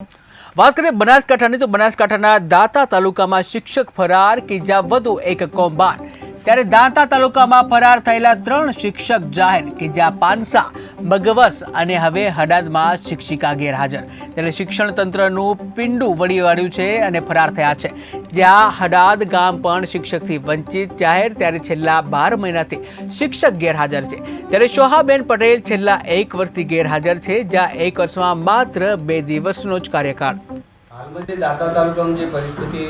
વાત કરીએ બનાસકાંઠાની તો બનાસકાંઠાના દાંતા તાલુકામાં શિક્ષક ફરાર કે જ્યાં વધુ એક કૌભાંડ। ત્યારે દાંતા તાલુકામાં ફરાર થયેલા 3 શિક્ષક જાહેર કે જ્યાં પાનસા, મગવસ અને હવે હડાદમાં શિક્ષિકા ગેરહાજર। ત્યારે શિક્ષણ તંત્રનું પિંડું વળી વાળ્યું છે અને ફરાર થયા છે। જ્યાં હડાદ ગામ પણ શિક્ષકથી વંચિત જાહેર। ત્યારે છેલ્લા 12 મહિનાથી શિક્ષક ગેરહાજર છે। ત્યારે શોહાબેન પટેલ છેલ્લા 1 વર્ષથી ગેરહાજર છે, જ્યાં 1 વર્ષમાં માત્ર 2 દિવસનો જ કાર્યકાળ। હાલમાં જે દાંતા તાલુકામાં જે પરિસ્થિતિ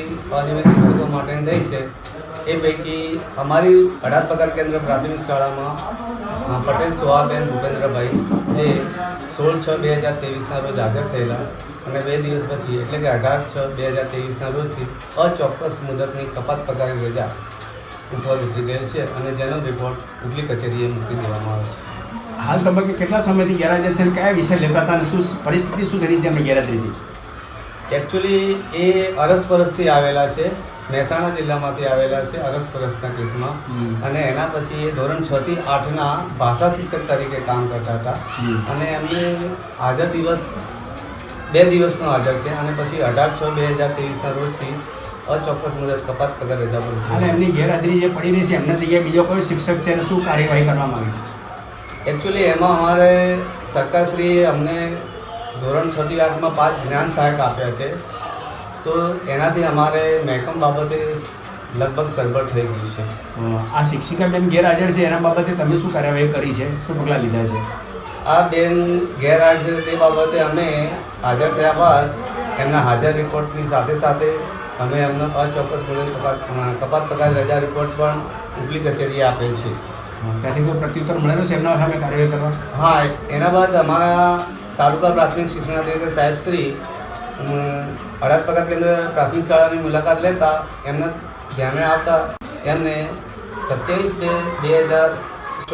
અનિયમિત શિક્ષકો માટેની થઈ છે એ પૈકી અમારી હડાદ પગાર કેન્દ્ર પ્રાથમિક શાળામાં પટેલ સોહાબેન ભૂપેન્દ્રભાઈ જે 16/6/2023ના રોજ હાજર થયેલા અને 2 દિવસ પછી એટલે કે 18/6/2023ના રોજથી અચોક્કસ મુદતની કપાત પગારની રજા ઉઠવા વિતરી ગયેલ છે અને જેનો રિપોર્ટ ઉપલી કચેરીએ મૂકી દેવામાં આવ્યો છે। હાલ તબક્કે કેટલા સમયથી ગેરહાજર છે અને કયા વિષય લેતા હતા અને શું પરિસ્થિતિ શું થઈ છે એમની ગેરહાજરીથી? એકચ્યુઅલી એ અરસપરસથી આવેલા છે, મહેસાણા જિલ્લામાંથી આવેલા છે અરસપરસના કેસમાં અને એના પછી એ ધોરણ 6 થી 8ના ભાષા શિક્ષક તરીકે કામ કરતા હતા અને એમને હાજર દિવસ 2 દિવસનો હાજર છે અને પછી 18/6/2023ના રોજથી અચોક્કસ મુદત કપાત પગાર રજા પર અને એમની ગેરહાજરી જે પડી રહી છે એમના જગ્યાએ બીજો કોઈ શિક્ષક છે અને શું કાર્યવાહી કરવામાં આવી છે? એકચ્યુઅલી એમાં અમારે સરકારશ્રીએ અમને ધોરણ 6 થી 8માં 5 જ્ઞાન સહાયક આપ્યા છે, તો એનાથી અમારે મહેકમ બાબતે લગભગ સરભર થઈ ગયું છે। આ શિક્ષિકા બેન ગેરહાજર છે એના બાબતે તમે શું કાર્યવાહી કરી છે, શું પગલાં લીધા છે? આ બેન ગેરહાજર તે બાબતે અમે હાજર થયા બાદ એમના હાજર રિપોર્ટની સાથે સાથે અમે એમનો અચોક્કસ મુદત કપાત પગાર રજા રિપોર્ટ પણ ઉપલી કચેરીએ આપેલ છે। ત્યાંથી કોઈ પ્રત્યુત્તર મળેલો છે એમના સામે કાર્યવાહી કરવા? હા, એના બાદ અમારા તાલુકા પ્રાથમિક શિક્ષણાધિકારી સાહેબ શ્રી હડાદ પગાર કેન્દ્ર પ્રાથમિક શાળાની મુલાકાત લેતા એમને ધ્યાને આવતા એમને 27/2/2023